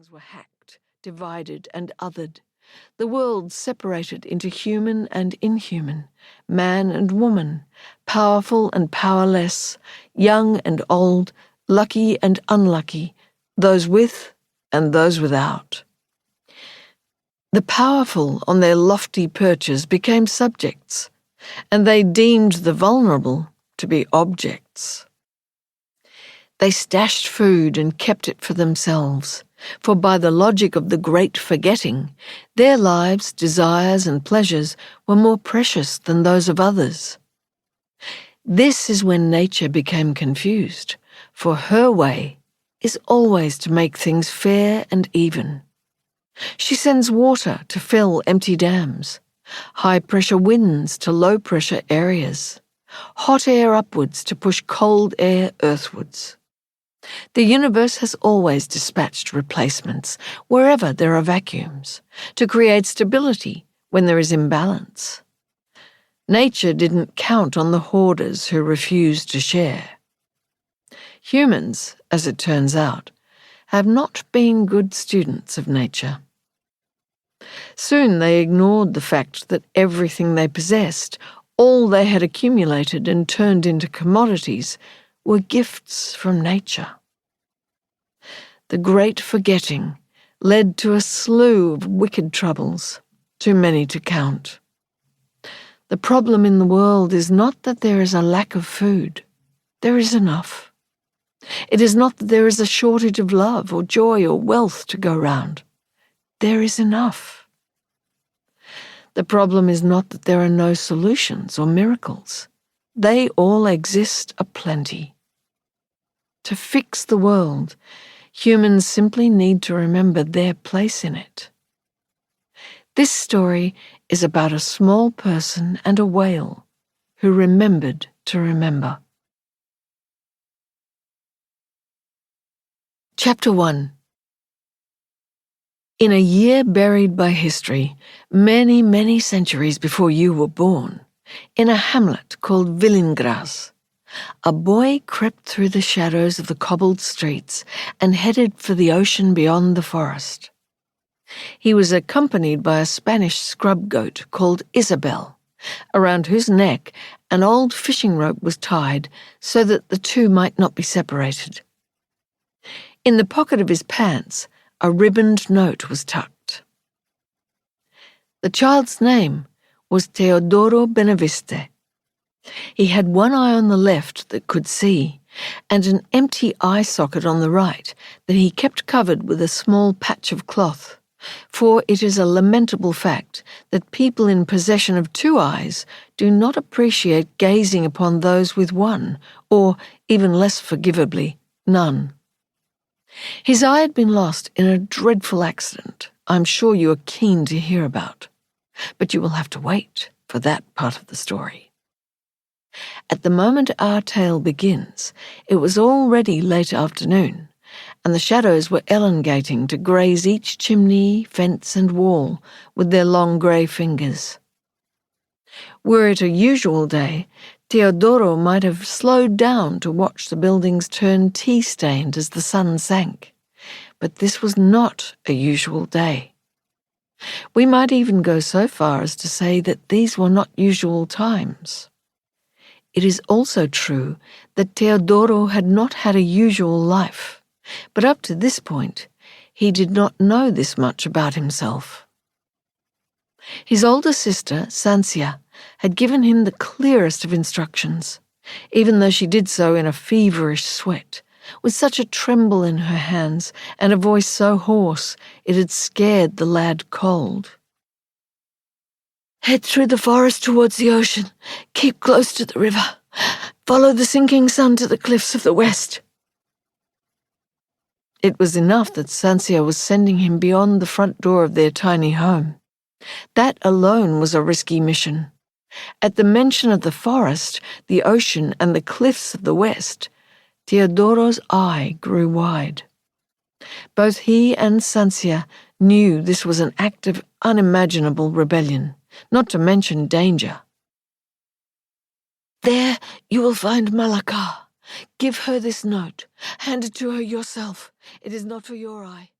Things were hacked, divided, and othered. The world separated into human and inhuman, man and woman, powerful and powerless, young and old, lucky and unlucky, those with and those without. The powerful on their lofty perches became subjects, and they deemed the vulnerable to be objects. They stashed food and kept it for themselves, for by the logic of the great forgetting, their lives, desires, and pleasures were more precious than those of others. This is when nature became confused, for her way is always to make things fair and even. She sends water to fill empty dams, high-pressure winds to low-pressure areas, hot air upwards to push cold air earthwards. The universe has always dispatched replacements wherever there are vacuums, to create stability when there is imbalance. Nature didn't count on the hoarders who refused to share. Humans, as it turns out, have not been good students of nature. Soon they ignored the fact that everything they possessed, all they had accumulated and turned into commodities, were gifts from nature. The great forgetting led to a slew of wicked troubles, too many to count. The problem in the world is not that there is a lack of food. There is enough. It is not that there is a shortage of love or joy or wealth to go round. There is enough. The problem is not that there are no solutions or miracles. They all exist aplenty. To fix the world, humans simply need to remember their place in it. This story is about a small person and a whale who remembered to remember. Chapter 1. In a year buried by history, many, many centuries before you were born, in a hamlet called Villingras, a boy crept through the shadows of the cobbled streets and headed for the ocean beyond the forest. He was accompanied by a Spanish scrub goat called Isabel, around whose neck an old fishing rope was tied so that the two might not be separated. In the pocket of his pants, a ribboned note was tucked. The child's name was Teodoro Benaviste. He had one eye on the left that could see, and an empty eye socket on the right that he kept covered with a small patch of cloth, for it is a lamentable fact that people in possession of two eyes do not appreciate gazing upon those with one, or, even less forgivably, none. His eye had been lost in a dreadful accident I'm sure you are keen to hear about, but you will have to wait for that part of the story. At the moment our tale begins, it was already late afternoon, and the shadows were elongating to graze each chimney, fence, and wall with their long grey fingers. Were it a usual day, Teodoro might have slowed down to watch the buildings turn tea-stained as the sun sank, but this was not a usual day. We might even go so far as to say that these were not usual times. It is also true that Teodoro had not had a usual life, but up to this point, he did not know this much about himself. His older sister, Sancia, had given him the clearest of instructions, even though she did so in a feverish sweat, with such a tremble in her hands and a voice so hoarse it had scared the lad cold. Head through the forest towards the ocean. Keep close to the river. Follow the sinking sun to the cliffs of the west. It was enough that Sancia was sending him beyond the front door of their tiny home. That alone was a risky mission. At the mention of the forest, the ocean, and the cliffs of the west, Teodoro's eye grew wide. Both he and Sancia knew this was an act of unimaginable rebellion, not to mention danger. There you will find Malaka. Give her this note. Hand it to her yourself. It is not for your eye.